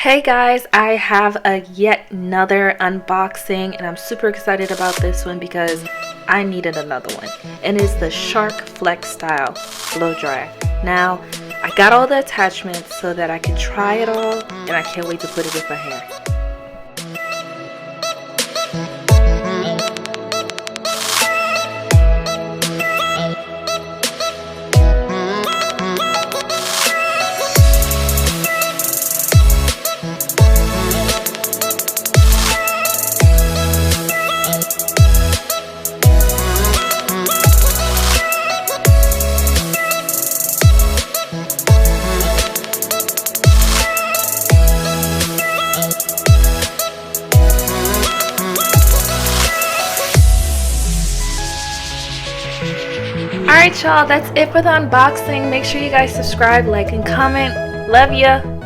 Hey guys, I have a yet another unboxing and I'm super excited about this one because I needed another one, and it's the Shark Flex Style blow dryer. Now I got all the attachments so that I can try it all, and I can't wait to put it in my hair. Alright y'all, that's it for the unboxing. Make sure you guys subscribe, like, and comment. Love ya!